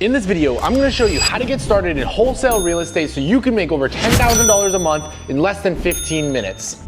In this video, I'm gonna show you how to get started in wholesale real estate so you can make over $10,000 a month in less than 15 minutes.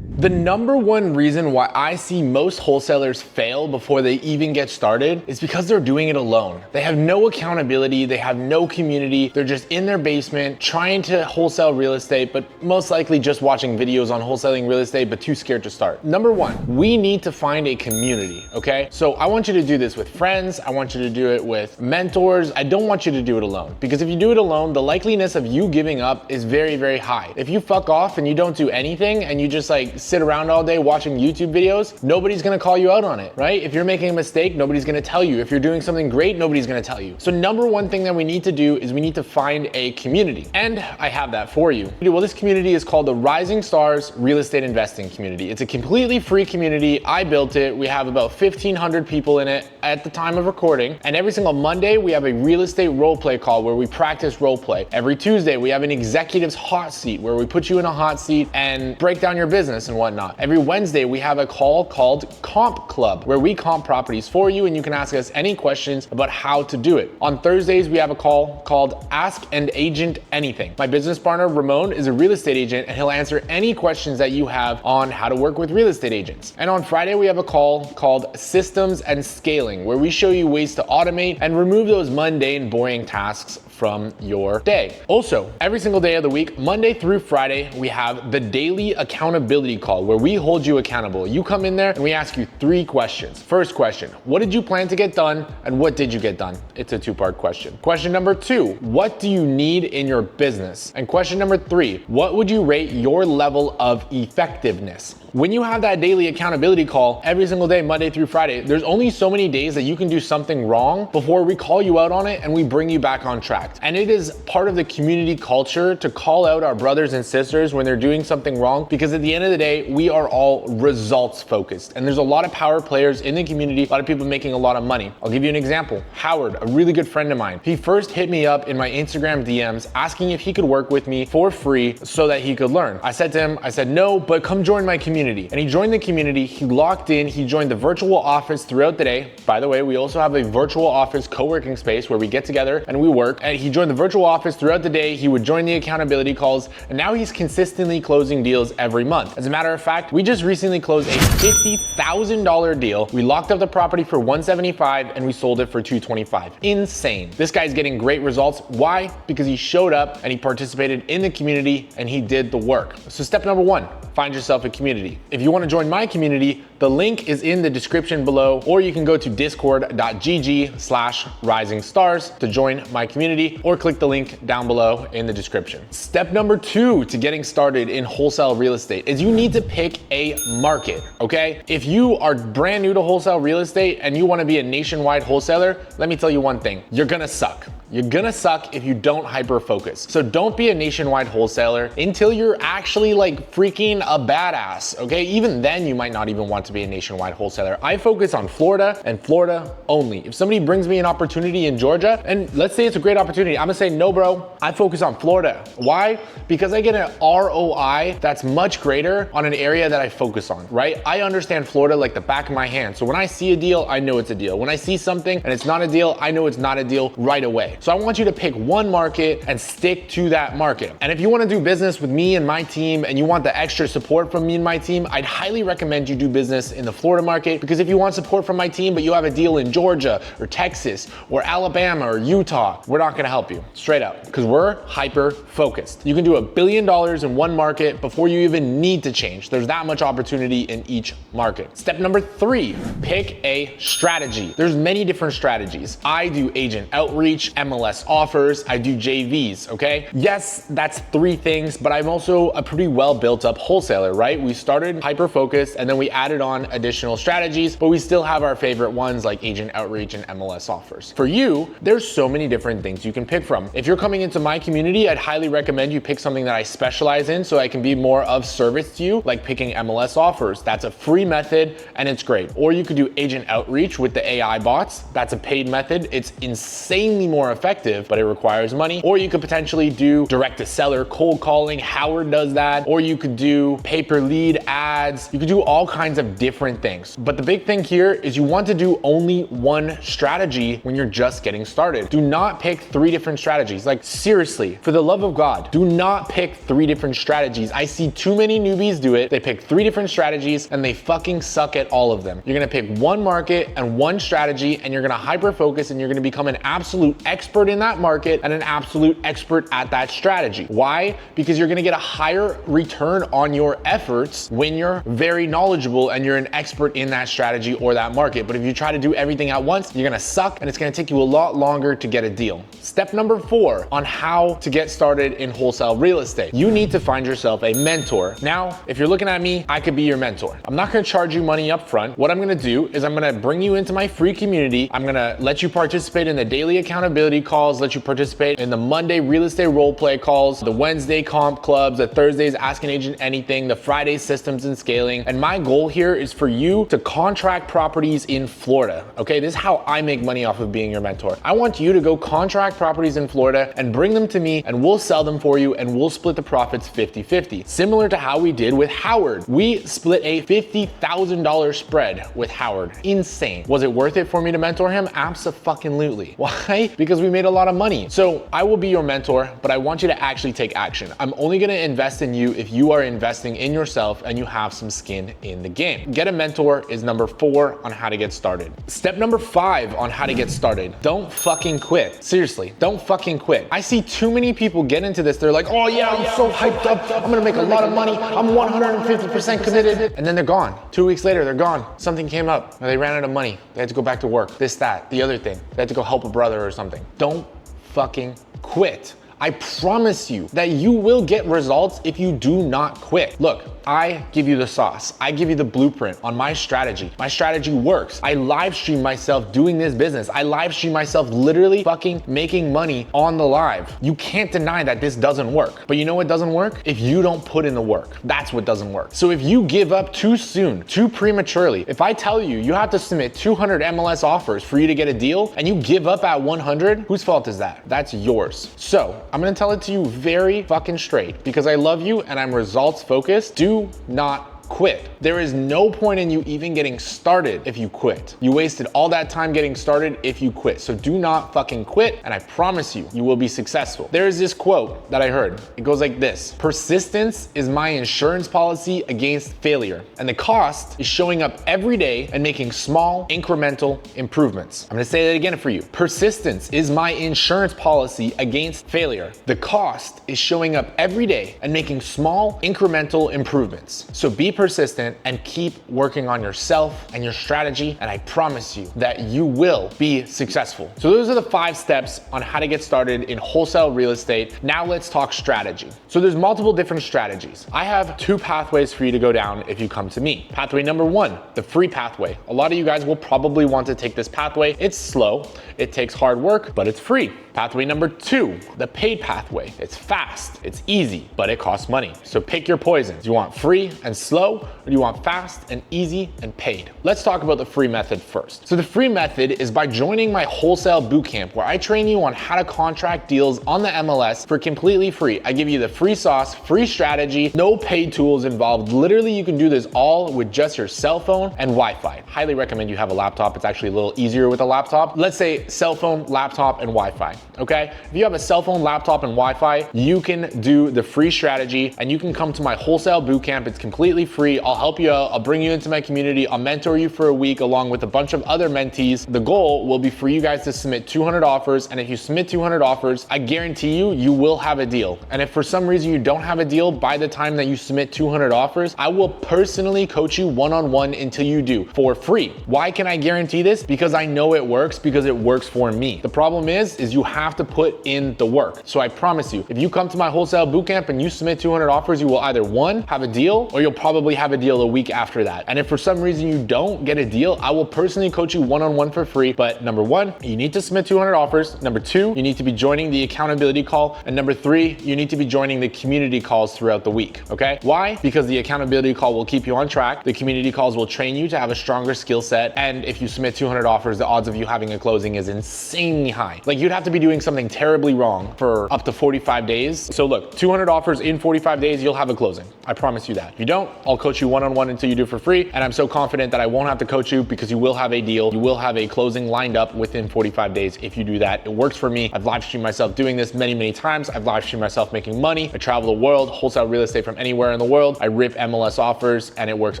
The number one reason why I see most wholesalers fail before they even get started is because they're doing it alone. They have no accountability, they have no community, they're just in their basement trying to wholesale real estate, but most likely just watching videos on wholesaling real estate, but too scared to start. Number one, we need to find a community, okay? So I want you to do this with friends, I want you to do it with mentors. I don't want you to do it alone, because if you do it alone, the likeliness of you giving up is very, very high. If you fuck off and you don't do anything and you just like sit around all day watching YouTube videos, nobody's gonna call you out on it, right? If you're making a mistake, nobody's gonna tell you. If you're doing something great, nobody's gonna tell you. So number one thing that we need to do is we need to find a community. And I have that for you. Well, this community is called the Rising Stars Real Estate Investing Community. It's a completely free community. I built it. We have about 1,500 people in it at the time of recording. And every single Monday, we have a real estate role play call where we practice role play. Every Tuesday, we have an executive's hot seat where we put you in a hot seat and break down your business and whatnot. Every Wednesday, we have a call called Comp Club, where we comp properties for you and you can ask us any questions about how to do it. On Thursdays, we have a call called Ask an Agent Anything. My business partner, Ramon, is a real estate agent and he'll answer any questions that you have on how to work with real estate agents. And on Friday, we have a call called Systems and Scaling, where we show you ways to automate and remove those mundane, boring tasks from your day. Also, every single day of the week, Monday through Friday, we have the daily accountability call where we hold you accountable. You come in there and we ask you 3 questions. First question, what did you plan to get done and what did you get done? It's a 2-part question. Question number 2, what do you need in your business? And question number 3, what would you rate your level of effectiveness? When you have that daily accountability call every single day, Monday through Friday, there's only so many days that you can do something wrong before we call you out on it and we bring you back on track. And it is part of the community culture to call out our brothers and sisters when they're doing something wrong, because at the end of the day, we are all results focused. And there's a lot of power players in the community, a lot of people making a lot of money. I'll give you an example. Howard, a really good friend of mine, he first hit me up in my Instagram DMs asking if he could work with me for free so that he could learn. I said to him, I said, no, but come join my community. And he joined the community, he locked in, he joined the virtual office throughout the day. By the way, we also have a virtual office co-working space where we get together and we work. And he joined the virtual office throughout the day, he would join the accountability calls, and now he's consistently closing deals every month. As a matter of fact, we just recently closed a $50,000 deal. We locked up the property for $175 and we sold it for $225. Insane. This guy's getting great results. Why? Because he showed up and he participated in the community and he did the work. So step number 1, find yourself a community. If you want to join my community, the link is in the description below, or you can go to discord.gg/risingstars to join my community, or click the link down below in the description. Step number 2 to getting started in wholesale real estate is you need to pick a market, okay? If you are brand new to wholesale real estate and you want to be a nationwide wholesaler, let me tell you one thing, you're gonna suck. You're gonna suck if you don't hyper focus. So don't be a nationwide wholesaler until you're actually like freaking a badass, okay? Even then you might not even want to be a nationwide wholesaler. I focus on Florida and Florida only. If somebody brings me an opportunity in Georgia, and let's say it's a great opportunity, I'm gonna say, no bro, I focus on Florida. Why? Because I get an ROI that's much greater on an area that I focus on, right? I understand Florida like the back of my hand. So when I see a deal, I know it's a deal. When I see something and it's not a deal, I know it's not a deal right away. So I want you to pick one market and stick to that market. And if you want to do business with me and my team and you want the extra support from me and my team, I'd highly recommend you do business in the Florida market, because if you want support from my team but you have a deal in Georgia or Texas or Alabama or Utah, we're not going to help you, straight up, because we're hyper focused. You can do $1 billion in one market before you even need to change. There's that much opportunity in each market. Step number 3, pick a strategy. There's many different strategies. I do agent outreach, MLS offers, I do JVs, okay? Yes, that's 3 things, but I'm also a pretty well built up wholesaler, right? We started hyper focused and then we added on additional strategies, but we still have our favorite ones like agent outreach and MLS offers. For you, there's so many different things you can pick from. If you're coming into my community, I'd highly recommend you pick something that I specialize in so I can be more of service to you, like picking MLS offers. That's a free method and it's great. Or you could do agent outreach with the AI bots. That's a paid method. It's insanely more effective, but it requires money. Or you could potentially do direct to seller, cold calling. Howard does that. Or you could do pay-per lead ads. You could do all kinds of different things. But the big thing here is you want to do only one strategy when you're just getting started. Do not pick 3 different strategies. Like seriously, for the love of God, do not pick 3 different strategies. I see too many newbies do it. They pick 3 different strategies and they fucking suck at all of them. You're gonna pick one market and one strategy, and you're gonna hyper focus, and you're gonna become an absolute expert in that market and an absolute expert at that strategy. Why? Because you're gonna get a higher return on your efforts when you're very knowledgeable and you're an expert in that strategy or that market. But if you try to do everything at once, you're gonna suck, and it's gonna take you a lot longer to get a deal. Step number 4 on how to get started in wholesale real estate. You need to find yourself a mentor. Now, if you're looking at me, I could be your mentor. I'm not gonna charge you money up front. What I'm gonna do is I'm gonna bring you into my free community. I'm gonna let you participate in the daily accountability calls, let you participate in the Monday real estate role play calls, the Wednesday comp clubs, the Thursdays Ask an Agent Anything, the Friday systems and scaling. And my goal here is for you to contract properties in Florida. Okay, this is how I make money off of being your mentor. I want you to go contract properties in Florida and bring them to me, and we'll sell them for you, and we'll split the profits 50-50. Similar to how we did with Howard. We split a $50,000 spread with Howard. Insane. Was it worth it for me to mentor him? Abso-fucking-lutely. Why? Because we made a lot of money. So I will be your mentor, but I want you to actually take action. I'm only gonna invest in you if you are investing in yourself and you have some skin in the game. Get a mentor is number 4 on how to get started. Step number 5 on how to get started. Don't fucking quit. Seriously, don't fucking quit. I see too many people get into this. They're like, oh yeah, I'm so hyped up. I'm gonna make a lot of money. I'm 150% committed. And then they're gone. 2 weeks later, they're gone. Something came up, or they ran out of money. They had to go back to work. This, that, the other thing. They had to go help a brother or something. Don't fucking quit. I promise you that you will get results if you do not quit. Look, I give you the sauce. I give you the blueprint on my strategy. My strategy works. I live stream myself doing this business. I live stream myself literally fucking making money on the live. You can't deny that this doesn't work. But you know what doesn't work? If you don't put in the work. That's what doesn't work. So if you give up too soon, too prematurely, if I tell you you have to submit 200 MLS offers for you to get a deal and you give up at 100, whose fault is that? That's yours. So I'm gonna tell it to you very fucking straight because I love you and I'm results focused. Do not quit. There is no point in you even getting started if you quit. You wasted all that time getting started if you quit. So do not fucking quit, and I promise you, you will be successful. There is this quote that I heard. It goes like this: persistence is my insurance policy against failure, and the cost is showing up every day and making small incremental improvements. I'm gonna say that again for you. Persistence is my insurance policy against failure. The cost is showing up every day and making small incremental improvements. So be persistent and keep working on yourself and your strategy, and I promise you that you will be successful. So those are the 5 steps on how to get started in wholesale real estate. Now let's talk strategy. So there's multiple different strategies. I have 2 pathways for you to go down if you come to me. Pathway number 1, the free pathway. A lot of you guys will probably want to take this pathway. It's slow, it takes hard work, but it's free. Pathway number 2, the paid pathway. It's fast, it's easy, but it costs money. So pick your poisons. Do you want free and slow, or do you want fast and easy and paid? Let's talk about the free method first. So the free method is by joining my wholesale bootcamp, where I train you on how to contract deals on the MLS for completely free. I give you the free sauce, free strategy, no paid tools involved. Literally, you can do this all with just your cell phone and Wi-Fi. Highly recommend you have a laptop. It's actually a little easier with a laptop. Let's say cell phone, laptop, and Wi-Fi. Okay, if you have a cell phone, laptop, and Wi-Fi, you can do the free strategy and you can come to my wholesale bootcamp. It's completely free. I'll help you out. I'll bring you into my community. I'll mentor you for a week along with a bunch of other mentees. The goal will be for you guys to submit 200 offers. And if you submit 200 offers, I guarantee you, you will have a deal. And if for some reason you don't have a deal by the time that you submit 200 offers, I will personally coach you one-on-one until you do for free. Why can I guarantee this? Because I know it works, because it works for me. The problem is you have to put in the work. So I promise you, if you come to my wholesale bootcamp and you submit 200 offers, you will either 1, have a deal, or you'll probably probably have a deal a week after that. And if for some reason you don't get a deal, I will personally coach you one-on-one for free. But number one, you need to submit 200 offers. Number two, you need to be joining the accountability call. And number three, you need to be joining the community calls throughout the week, okay? Why? Because the accountability call will keep you on track. The community calls will train you to have a stronger skill set. And if you submit 200 offers, the odds of you having a closing is insanely high. Like, you'd have to be doing something terribly wrong for up to 45 days. So look, 200 offers in 45 days, you'll have a closing. I promise you that. If you don't, I'll coach you one-on-one until you do for free. And I'm so confident that I won't have to coach you because you will have a deal. You will have a closing lined up within 45 days if you do that. It works for me. I've live streamed myself doing this many, many times. I've live streamed myself making money. I travel the world, wholesale real estate from anywhere in the world. I rip MLS offers and it works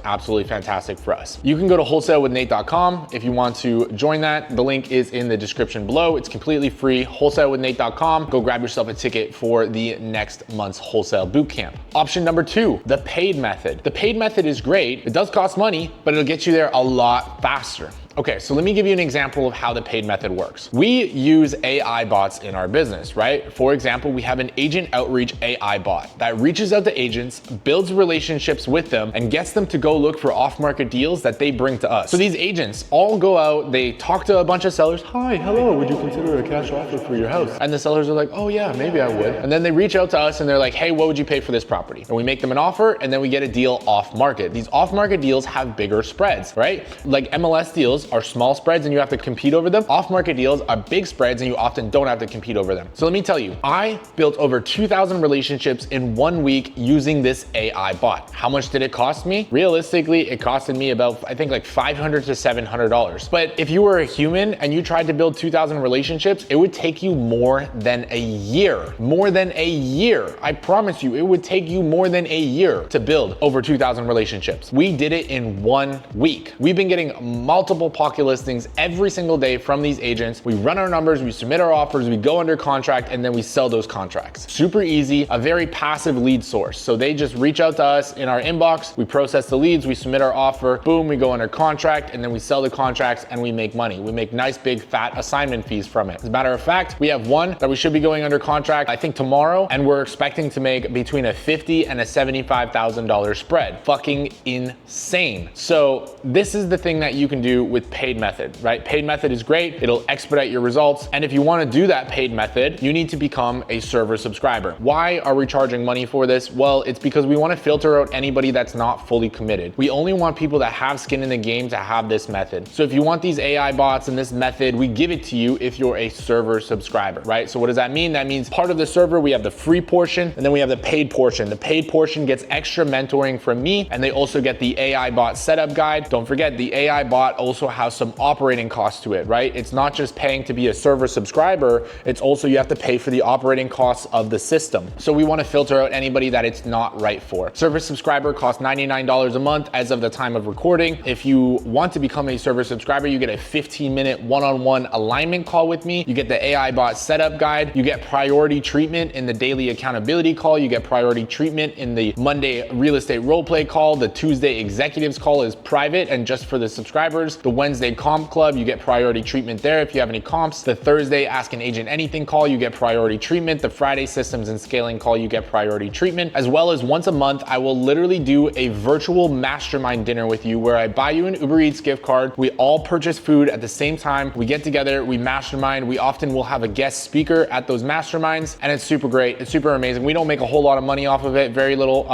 absolutely fantastic for us. You can go to wholesalewithnate.com if you want to join that. The link is in the description below. It's completely free, wholesalewithnate.com. Go grab yourself a ticket for the next month's wholesale bootcamp. Option number two, the paid method. The paid method is great. It does cost money, but it'll get you there a lot faster. Okay, so let me give you an example of how the paid method works. We use AI bots in our business, right? For example, we have an agent outreach AI bot that reaches out to agents, builds relationships with them, and gets them to go look for off-market deals that they bring to us. So these agents all go out, they talk to a bunch of sellers. Hi, hello, would you consider a cash offer for your house? And the sellers are like, oh yeah, maybe I would. And then they reach out to us and they're like, hey, what would you pay for this property? And we make them an offer and then we get a deal off-market. These off-market deals have bigger spreads, right? Like MLS deals are small spreads and you have to compete over them. Off-market deals are big spreads and you often don't have to compete over them. So let me tell you, I built over 2,000 relationships in 1 week using this AI bot. How much did it cost me? Realistically, it costed me about, I think, like $500 to $700. But if you were a human and you tried to build 2,000 relationships, it would take you more than a year. More than a year. I promise you, it would take you more than a year to build over 2,000 relationships. We did it in 1 week. We've been getting multiple pocket listings every single day from these agents. We run our numbers, we submit our offers, we go under contract, and then we sell those contracts. Super easy, a very passive lead source. So they just reach out to us in our inbox, we process the leads, we submit our offer, boom, we go under contract, and then we sell the contracts and we make money. We make nice big fat assignment fees from it. As a matter of fact, we have one that we should be going under contract, I think tomorrow, and we're expecting to make between a $50,000 and a $75,000 spread. Fucking insane. So this is the thing that you can do with paid method, right? Paid method is great. It'll expedite your results. And if you want to do that paid method, you need to become a server subscriber. Why are we charging money for this? Well, it's because we want to filter out anybody that's not fully committed. We only want people that have skin in the game to have this method. So if you want these AI bots and this method, we give it to you if you're a server subscriber, right? So what does that mean? That means part of the server, we have the free portion and then we have the paid portion. The paid portion gets extra mentoring from me and they also get the AI bot setup guide. Don't forget, the AI bot also has some operating costs to it, right? It's not just paying to be a server subscriber, it's also you have to pay for the operating costs of the system. So we want to filter out anybody that it's not right for. Server subscriber costs $99 a month as of the time of recording. If you want to become a server subscriber, you get a 15-minute one-on-one alignment call with me. You get the AI bot setup guide. You get priority treatment in the daily accountability call. You get priority treatment in the Monday real estate role play call. The Tuesday executives call is private and just for the subscribers. The Wednesday comp club, you get priority treatment there if you have any comps. The Thursday ask an agent anything call, you get priority treatment. The Friday systems and scaling call, you get priority treatment. As well as once a month, I will literally do a virtual mastermind dinner with you where I buy you an Uber Eats gift card. We all purchase food at the same time. We get together, we mastermind. We often will have a guest speaker at those masterminds and it's super great. It's super amazing. We don't make a whole lot of money off of it, very little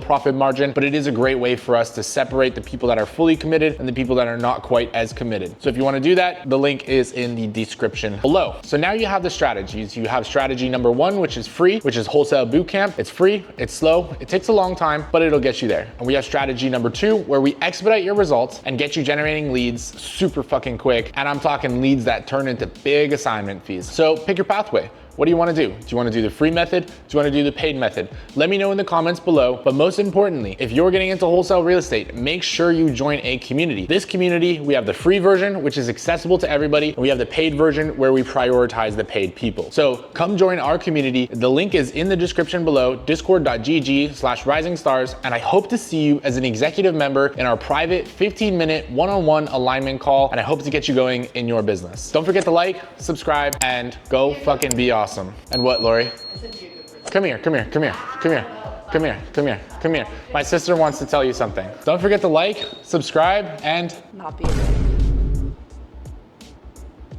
profit margin, but it is a great way for us to separate the people that are fully committed and the people that are not quite as committed. So if you want to do that, the link is in the description below. So now you have the strategies. You have strategy number one, which is free, which is Wholesale Bootcamp. It's free, it's slow, it takes a long time, but it'll get you there. And we have strategy number two, where we expedite your results and get you generating leads super fucking quick. And I'm talking leads that turn into big assignment fees. So pick your pathway. What do you want to do? Do you want to do the free method? Do you want to do the paid method? Let me know in the comments below. But most importantly, if you're getting into wholesale real estate, make sure you join a community. This community, we have the free version, which is accessible to everybody. And we have the paid version where we prioritize the paid people. So come join our community. The link is in the description below, discord.gg/risingstars. And I hope to see you as an executive member in our private 15-minute one-on-one alignment call. And I hope to get you going in your business. Don't forget to like, subscribe, and go fucking be awesome. And what, Lori? Come here, come here, come here, come here. Come here, come here, come here. My sister wants to tell you something. Don't forget to like, subscribe, and... Not be a dick.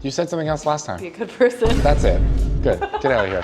You said something else last time. Be a good person. That's it. Good, get out of here.